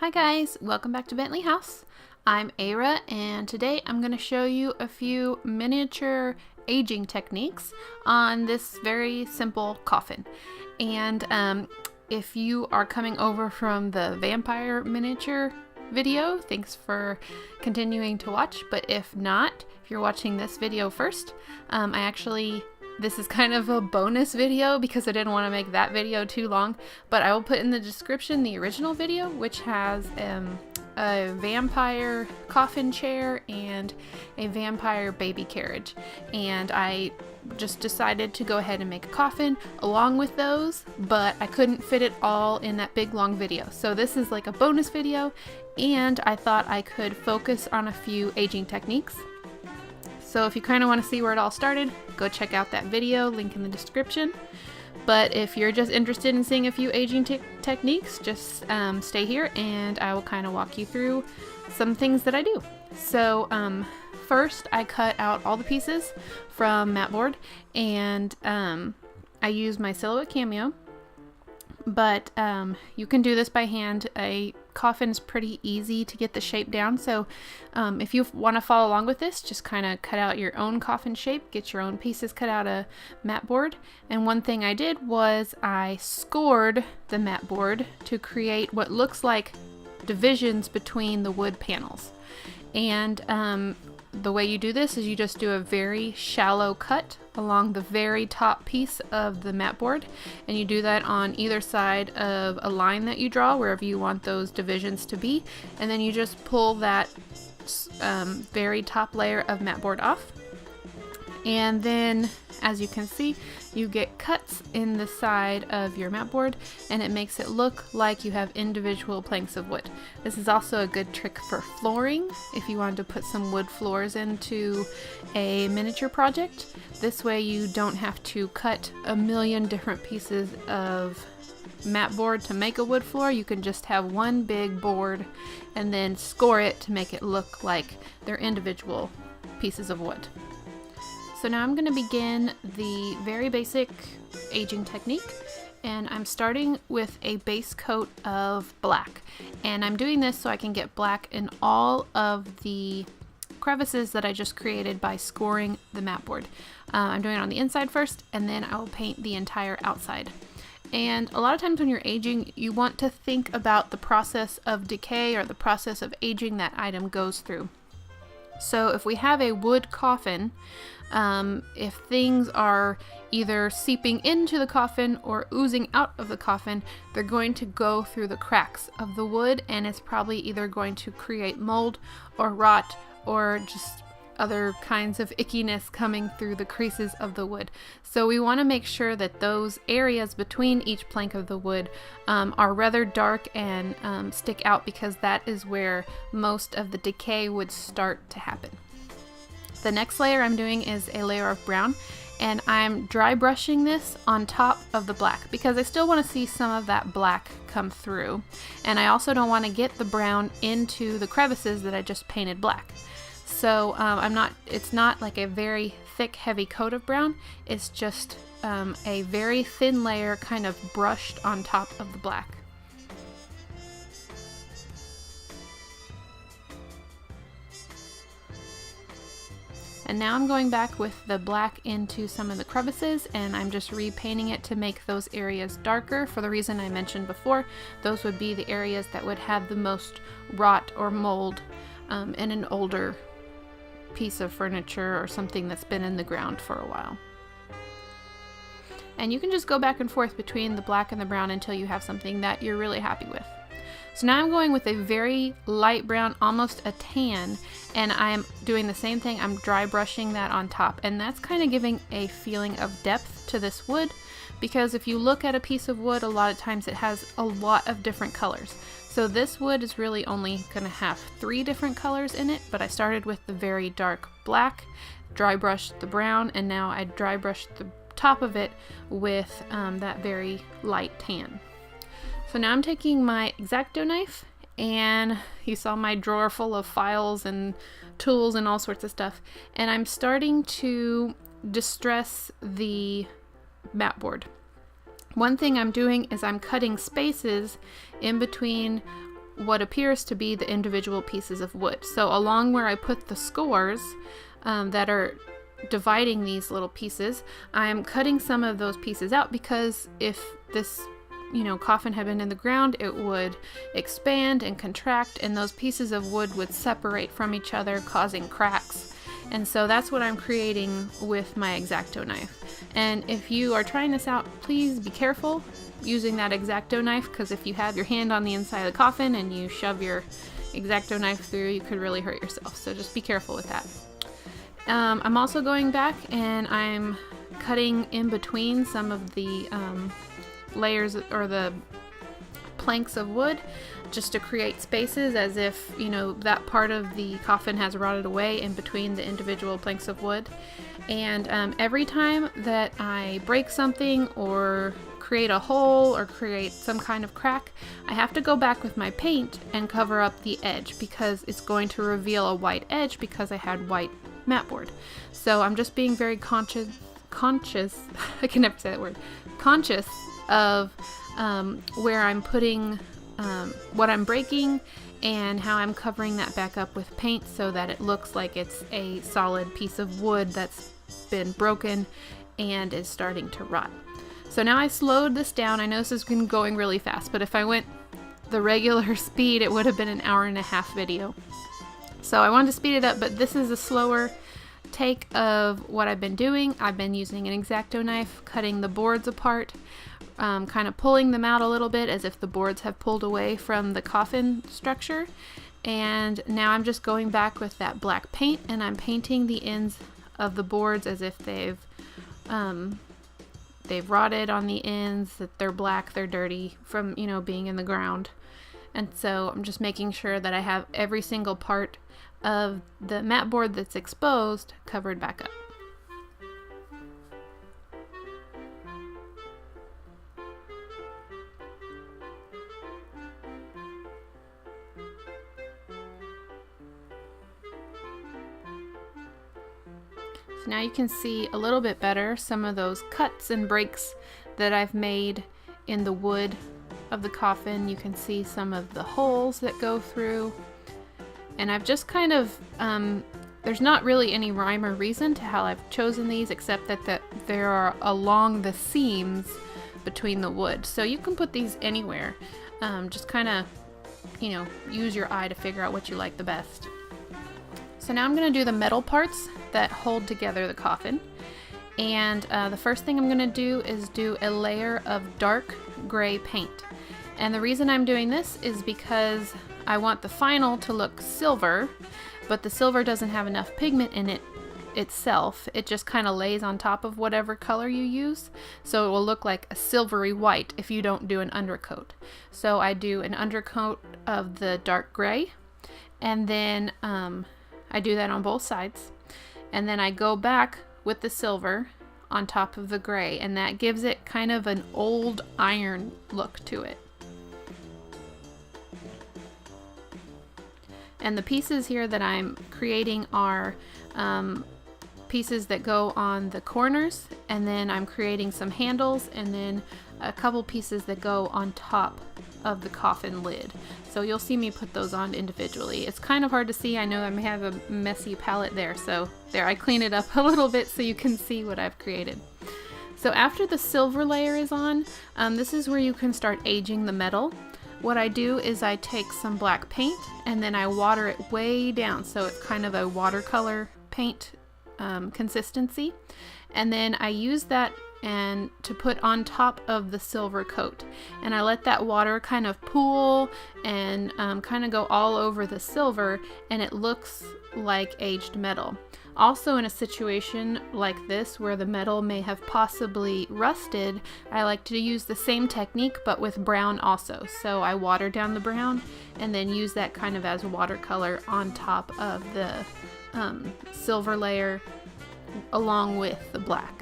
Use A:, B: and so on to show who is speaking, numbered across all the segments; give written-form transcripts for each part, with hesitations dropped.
A: Hi guys, welcome back to Bentley House. I'm Ara and today I'm going to show you a few miniature aging techniques on this very simple coffin. And if you are coming over from the vampire miniature video, thanks for continuing to watch. But if not, if you're watching this video first, this is kind of a bonus video because I didn't want to make that video too long, but I will put in the description the original video, which has a vampire coffin chair and a vampire baby carriage. And I just decided to go ahead and make a coffin along with those, but I couldn't fit it all in that big long video. So this is like a bonus video, and I thought I could focus on a few aging techniques. So if you kind of want to see where it all started, go check out that video, link in the description. But if you're just interested in seeing a few aging techniques, just stay here and I will kind of walk you through some things that I do. So first I cut out all the pieces from mat board, and I use my Silhouette Cameo. But you can do this by hand. A coffin's pretty easy to get the shape down, so if you want to follow along with this, just kind of cut out your own coffin shape, get your own pieces cut out of mat board. And one thing I did was I scored the mat board to create what looks like divisions between the wood panels. And the way you do this is you just do a very shallow cut along the very top piece of the mat board, and you do that on either side of a line that you draw wherever you want those divisions to be, and then you just pull that very top layer of mat board off. And then, as you can see, you get cuts in the side of your mat board, and it makes it look like you have individual planks of wood. This is also a good trick for flooring if you wanted to put some wood floors into a miniature project. This way you don't have to cut a million different pieces of mat board to make a wood floor. You can just have one big board and then score it to make it look like they're individual pieces of wood. So now I'm going to begin the very basic aging technique, and I'm starting with a base coat of black. And I'm doing this so I can get black in all of the crevices that I just created by scoring the mat board. I'm doing it on the inside first, and then I will paint the entire outside. And a lot of times when you're aging, you want to think about the process of decay or the process of aging that item goes through. So if we have a wood coffin, if things are either seeping into the coffin or oozing out of the coffin, they're going to go through the cracks of the wood, and it's probably either going to create mold or rot or just other kinds of ickiness coming through the creases of the wood. So we want to make sure that those areas between each plank of the wood are rather dark and stick out, because that is where most of the decay would start to happen. The next layer I'm doing is a layer of brown, and I'm dry brushing this on top of the black because I still want to see some of that black come through, and I also don't want to get the brown into the crevices that I just painted black. So it's not like a very thick, heavy coat of brown. It's just a very thin layer kind of brushed on top of the black. And now I'm going back with the black into some of the crevices, and I'm just repainting it to make those areas darker for the reason I mentioned before. Those would be the areas that would have the most rot or mold in an older piece of furniture or something that's been in the ground for a while. And you can just go back and forth between the black and the brown until you have something that you're really happy with. So now I'm going with a very light brown, almost a tan, and I'm doing the same thing. I'm dry brushing that on top, and that's kind of giving a feeling of depth to this wood, because if you look at a piece of wood, a lot of times it has a lot of different colors. So this wood is really only going to have 3 different colors in it, but I started with the very dark black, dry brushed the brown, and now I dry brushed the top of it with that very light tan. So now I'm taking my X-Acto knife, and you saw my drawer full of files and tools and all sorts of stuff, and I'm starting to distress the mat board. One thing I'm doing is I'm cutting spaces in between what appears to be the individual pieces of wood. So along where I put the scores that are dividing these little pieces, I'm cutting some of those pieces out, because if this coffin had been in the ground, it would expand and contract, and those pieces of wood would separate from each other, causing cracks. And so that's what I'm creating with my X-Acto knife. And if you are trying this out, please be careful using that X-Acto knife, because if you have your hand on the inside of the coffin and you shove your X-Acto knife through, you could really hurt yourself. So just be careful with that. I'm also going back and I'm cutting in between some of the layers or the planks of wood, just to create spaces, as if that part of the coffin has rotted away in between the individual planks of wood. And every time that I break something or create a hole or create some kind of crack, I have to go back with my paint and cover up the edge, because it's going to reveal a white edge because I had white mat board. So I'm just being very conscious I can never say that word, conscious of where I'm putting what I'm breaking and how I'm covering that back up with paint, so that it looks like it's a solid piece of wood that's been broken and is starting to rot. So now I slowed this down. I know this has been going really fast, but if I went the regular speed, it would have been an 1.5-hour video. So I wanted to speed it up, but this is a slower take of what I've been doing. I've been using an X-Acto knife, cutting the boards apart, kind of pulling them out a little bit as if the boards have pulled away from the coffin structure. And now I'm just going back with that black paint, and I'm painting the ends of the boards as if they've rotted on the ends, that they're black, they're dirty from being in the ground. And so I'm just making sure that I have every single part of the mat board that's exposed covered back up. So now you can see a little bit better some of those cuts and breaks that I've made in the wood of the coffin. You can see some of the holes that go through. And I've just kind of, there's not really any rhyme or reason to how I've chosen these, except that there are along the seams between the wood. So you can put these anywhere. Just kind of, use your eye to figure out what you like the best. So now I'm going to do the metal parts that hold together the coffin. And the first thing I'm going to do is do a layer of dark gray paint. And the reason I'm doing this is because I want the final to look silver, but the silver doesn't have enough pigment in it itself. It just kind of lays on top of whatever color you use, so it will look like a silvery white if you don't do an undercoat. So I do an undercoat of the dark gray, and then I do that on both sides, and then I go back with the silver on top of the gray, and that gives it kind of an old iron look to it. And the pieces here that I'm creating are pieces that go on the corners, and then I'm creating some handles, and then a couple pieces that go on top of the coffin lid. So you'll see me put those on individually. It's kind of hard to see. I know I may have a messy palette there, so there, I clean it up a little bit so you can see what I've created. So after the silver layer is on, this is where you can start aging the metal. What I do is I take some black paint and then I water it way down, so it's kind of a watercolor paint consistency, and then I use that and to put on top of the silver coat, and I let that water kind of pool and kind of go all over the silver, and it looks like aged metal. Also, in a situation like this where the metal may have possibly rusted, I like to use the same technique but with brown also. So I water down the brown and then use that kind of as watercolor on top of the silver layer along with the black.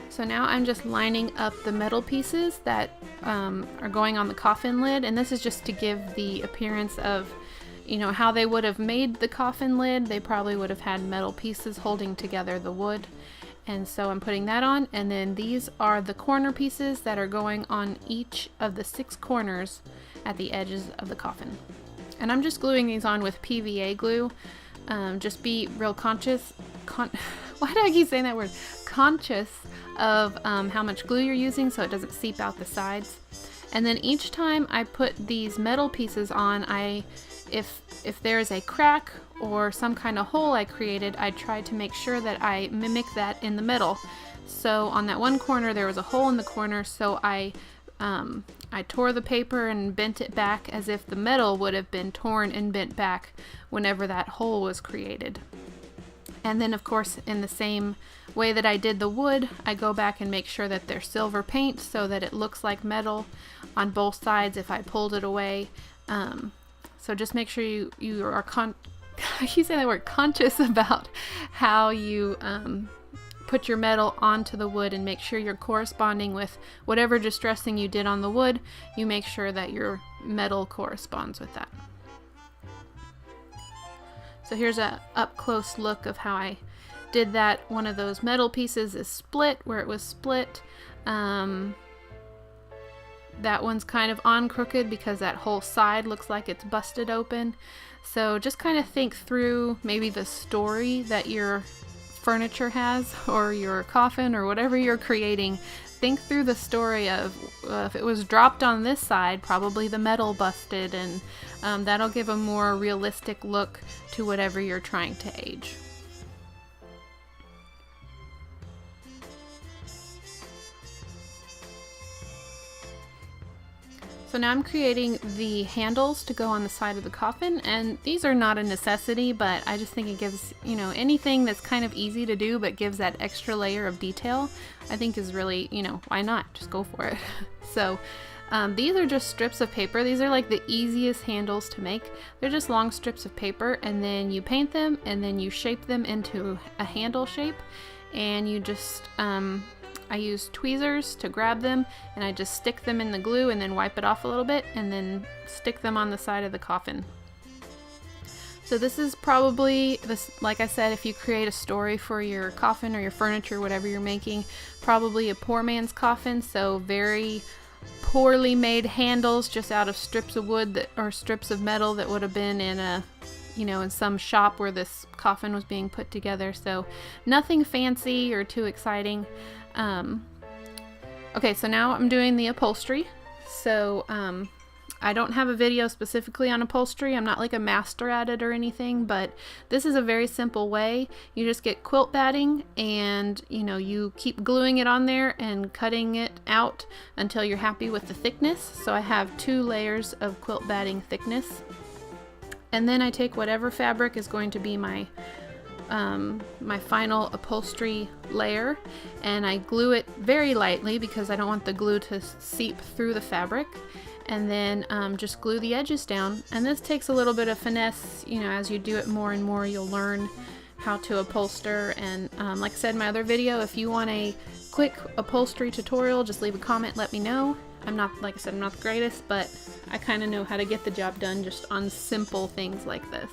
A: So now I'm just lining up the metal pieces that are going on the coffin lid, and this is just to give the appearance of, you know, how they would have made the coffin lid. They probably would have had metal pieces holding together the wood. And so I'm putting that on, and then these are the corner pieces that are going on each of the 6 corners at the edges of the coffin. And I'm just gluing these on with PVA glue. Just be real conscious. Why do I keep saying that word? Conscious of how much glue you're using so it doesn't seep out the sides. And then each time I put these metal pieces on, if there's a crack or some kind of hole I created, I tried to make sure that I mimic that in the middle. So on that one corner there was a hole in the corner, so I tore the paper and bent it back as if the metal would have been torn and bent back whenever that hole was created. And then of course, in the same way that I did the wood, I go back and make sure that they're silver paint so that it looks like metal on both sides if I pulled it away. So just make sure you are I keep saying that word, conscious about how you put your metal onto the wood, and make sure you're corresponding with whatever distressing you did on the wood. You make sure that your metal corresponds with that. So here's a up close look of how I did that. One of those metal pieces is split where it was split. That one's kind of on crooked because that whole side looks like it's busted open. So just kind of think through maybe the story that your furniture has, or your coffin, or whatever you're creating. Think through the story of if it was dropped on this side, probably the metal busted, and that'll give a more realistic look to whatever you're trying to age. So now I'm creating the handles to go on the side of the coffin, and these are not a necessity, but I just think it gives, anything that's kind of easy to do but gives that extra layer of detail, I think is really, why not? Just go for it. So these are just strips of paper. These are like the easiest handles to make. They're just long strips of paper, and then you paint them, and then you shape them into a handle shape, and you just I use tweezers to grab them, and I just stick them in the glue and then wipe it off a little bit and then stick them on the side of the coffin. So this is probably, like I said, if you create a story for your coffin or your furniture, whatever you're making, probably a poor man's coffin, so very poorly made handles just out of strips of wood or strips of metal that would have been in a in some shop where this coffin was being put together. So nothing fancy or too exciting. Okay, so now I'm doing the upholstery. So I don't have a video specifically on upholstery. I'm not like a master at it or anything, but this is a very simple way. You just get quilt batting, and you keep gluing it on there and cutting it out until you're happy with the thickness. So I have 2 layers of quilt batting thickness. And then I take whatever fabric is going to be my final upholstery layer, and I glue it very lightly because I don't want the glue to seep through the fabric, and then just glue the edges down. And this takes a little bit of finesse. As you do it more and more, you'll learn how to upholster. And like I said in my other video, if you want a quick upholstery tutorial, just leave a comment, let me know. I'm not, like I said, I'm not the greatest, but I kind of know how to get the job done just on simple things like this.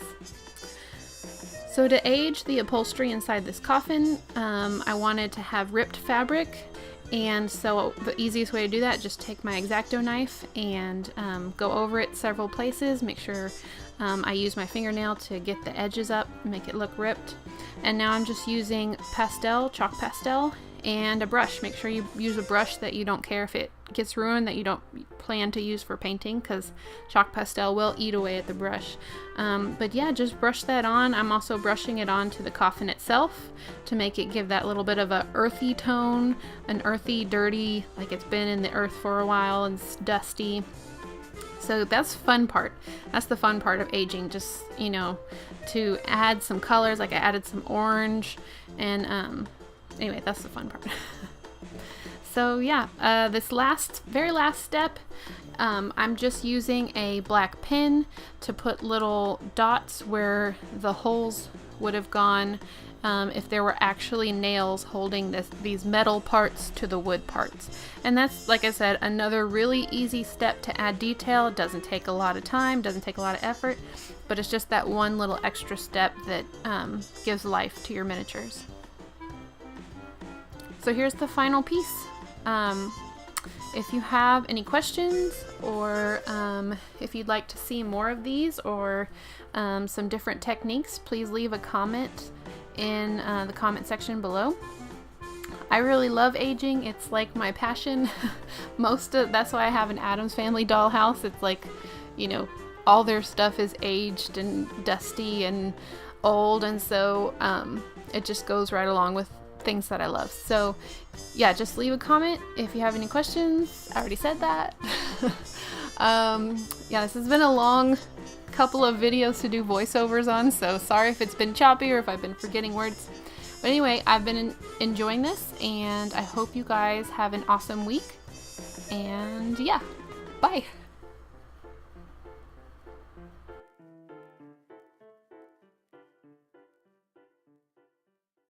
A: So to age the upholstery inside this coffin, I wanted to have ripped fabric, and so the easiest way to do that, just take my X-Acto knife and go over it several places, make sure I use my fingernail to get the edges up, make it look ripped. And now I'm just using chalk pastel, and a brush. Make sure you use a brush that you don't care if it gets ruined, that you don't plan to use for painting, because chalk pastel will eat away at the brush. But yeah, just brush that on. I'm also brushing it onto the coffin itself to make it give that little bit of a earthy tone, an earthy, dirty, like it's been in the earth for a while and it's dusty. So that's the fun part. That's the fun part of aging, just, to add some colors. Like I added some orange, and anyway, that's the fun part. So yeah, this very last step, I'm just using a black pen to put little dots where the holes would have gone if there were actually nails holding these metal parts to the wood parts. And that's, like I said, another really easy step to add detail. It doesn't take a lot of time, doesn't take a lot of effort, but it's just that one little extra step that gives life to your miniatures. So here's the final piece. If you have any questions, or if you'd like to see more of these, or some different techniques, please leave a comment in the comment section below. I really love aging. It's like my passion. That's why I have an Addams Family dollhouse. It's like, you know, all their stuff is aged and dusty and old, and so it just goes right along with things that I love. So yeah, just leave a comment if you have any questions. I already said that. Yeah, this has been a long couple of videos to do voiceovers on, so sorry if it's been choppy or if I've been forgetting words. But anyway, I've been enjoying this, and I hope you guys have an awesome week. And yeah, bye.